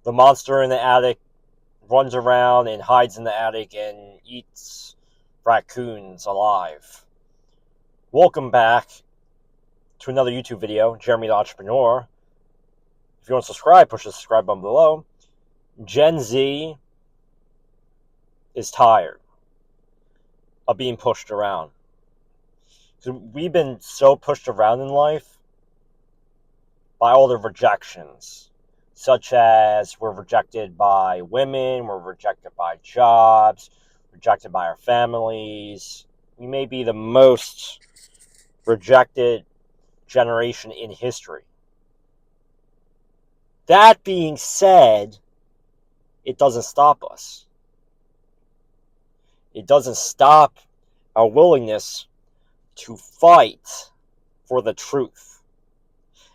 the monster in the attic runs around and hides in the attic and eats raccoons alive. Welcome back to another YouTube video, Jeremy the Entrepreneur. If you want to subscribe, push the subscribe button below. Gen Z is tired of being pushed around. So we've been so pushed around in life by all the rejections, such as we're rejected by women, we're rejected by jobs, rejected by our families. We may be the most rejected generation in history. That being said, it doesn't stop us. It doesn't stop our willingness to fight for the truth.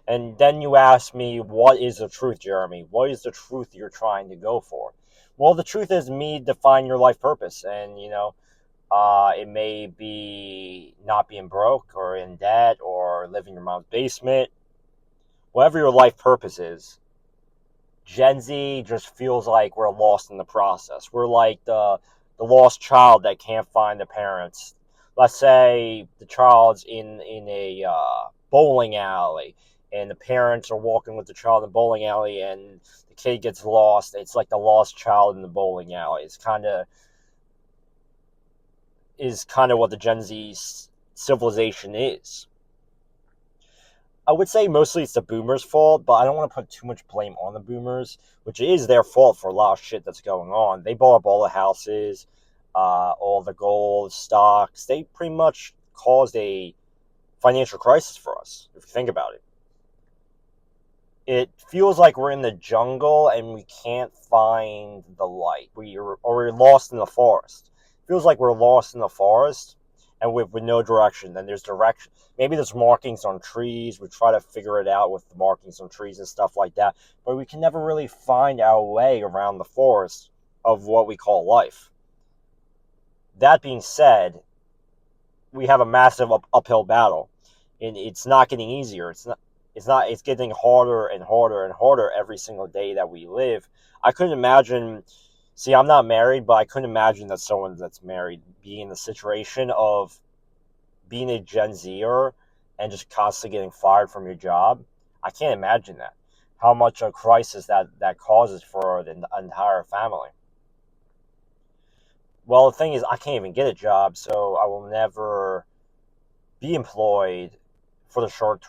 And then you ask me, what is the truth, Jeremy? What is the truth you're trying to go for? Well, the truth is me define your life purpose. And, it may be not being broke or in debt or living in your mom's basement. Whatever your life purpose is, Gen Z just feels like we're lost in the process. We're like the lost child that can't find the parents. Let's say the child's in a bowling alley, and the parents are walking with the child in the bowling alley, and the kid gets lost. It's like the lost child in the bowling alley. It's kind of what the Gen Z civilization is. I would say mostly it's the boomers' fault, but I don't want to put too much blame on the boomers, which is their fault for a lot of shit that's going on. They bought up all the houses, all the gold, stocks. They pretty much caused a financial crisis for us, if you think about it. It feels like we're in the jungle and we can't find the light. We're lost in the forest. It feels like we're lost in the forest and with no direction. Then there's direction. Maybe there's markings on trees. We try to figure it out with the markings on trees and stuff like that. But we can never really find our way around the forest of what we call life. That being said, we have a massive uphill battle. And it's not getting easier. It's getting harder and harder and harder every single day that we live. I couldn't imagine. See, I'm not married, but I couldn't imagine that someone that's married being in the situation of being a Gen Zer and just constantly getting fired from your job. I can't imagine that. How much a crisis that causes for the entire family. Well, the thing is, I can't even get a job, so I will never be employed for the short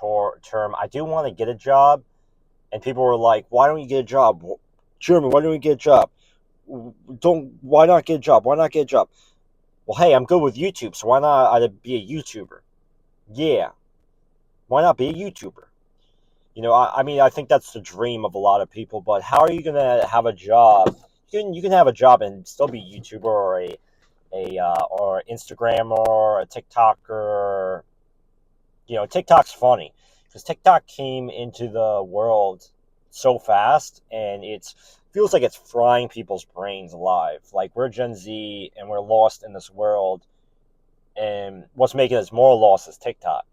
term. I do want to get a job, and people were like, why don't you get a job? Jeremy, why don't you get a job? Why not get a job? Why not get a job? Well, hey, I'm good with YouTube, so why not be a YouTuber? Yeah. Why not be a YouTuber? I mean, I think that's the dream of a lot of people, but how are you going to have a job? You can have a job and still be a YouTuber or or Instagrammer or a TikToker. TikTok's funny because TikTok came into the world so fast, and it feels like it's frying people's brains alive. Like, we're Gen Z and we're lost in this world, and what's making us more lost is TikTok.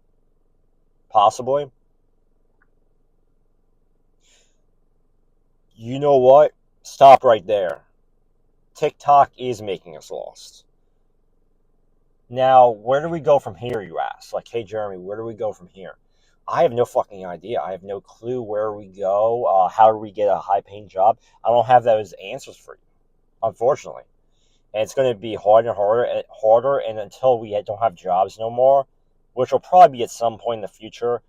Possibly. You know what? Stop right there. TikTok is making us lost. Now, where do we go from here, you ask? Like, hey, Jeremy, where do we go from here? I have no fucking idea. I have no clue where we go. How do we get a high-paying job? I don't have those answers for you, unfortunately. And it's going to be harder and harder, and until we don't have jobs no more, which will probably be at some point in the future.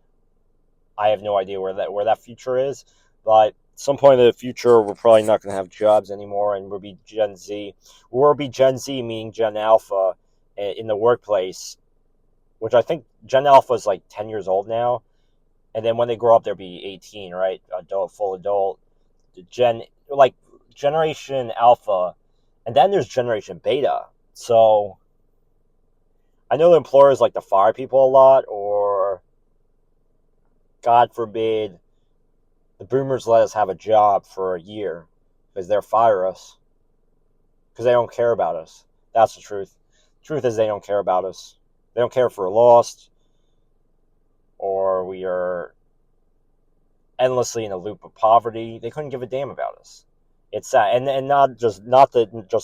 I have no idea where that future is, but at some point in the future, we're probably not going to have jobs anymore, and we'll be Gen Z. We'll be Gen Z, meaning Gen Alpha, in the workplace, which I think Gen Alpha is like 10 years old now. And then when they grow up, they'll be 18, right? Full adult. Generation Alpha. And then there's Generation Beta. So I know the employers like to fire people a lot, or God forbid, the boomers let us have a job for a year because they'll fire us because they don't care about us. That's the truth. The truth is they don't care about us. They don't care if we're lost or we are endlessly in a loop of poverty. They couldn't give a damn about us. It's sad, and not just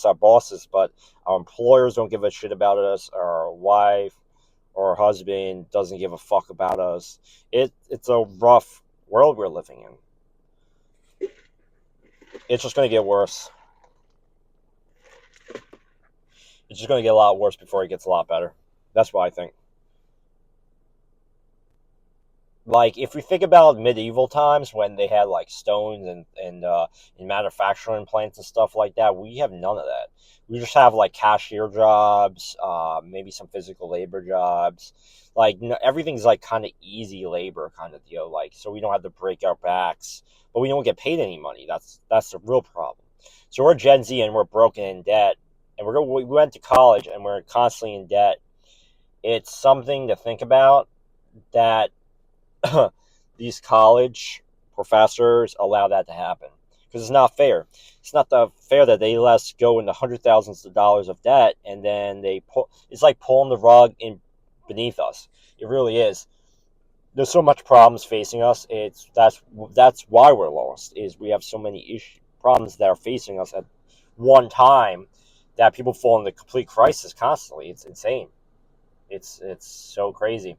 our bosses, but our employers don't give a shit about us. Our wife or our husband doesn't give a fuck about us. It's a rough world we're living in. It's just going to get worse. It's just going to get a lot worse before it gets a lot better. That's what I think. Like, if we think about medieval times when they had like stones and manufacturing plants and stuff like that, we have none of that. We just have like cashier jobs, maybe some physical labor jobs. Like, everything's like kind of easy labor kind of deal. Like, so we don't have to break our backs, but we don't get paid any money. That's the real problem. So we're Gen Z and we're broken in debt, and we went to college and we're constantly in debt. It's something to think about that these college professors allow that to happen, because it's not fair. It's not fair that they let us go into hundred thousands of dollars of debt, and then it's like pulling the rug in beneath us. It really is. There's so much problems facing us. That's why we're lost. Is we have so many problems that are facing us at one time that people fall into complete crisis constantly. It's insane. It's so crazy.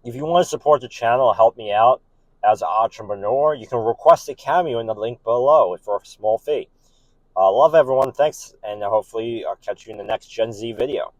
If you want to support the channel and help me out as an entrepreneur, you can request a Cameo in the link below for a small fee. Love everyone. Thanks, and hopefully I'll catch you in the next Gen Z video.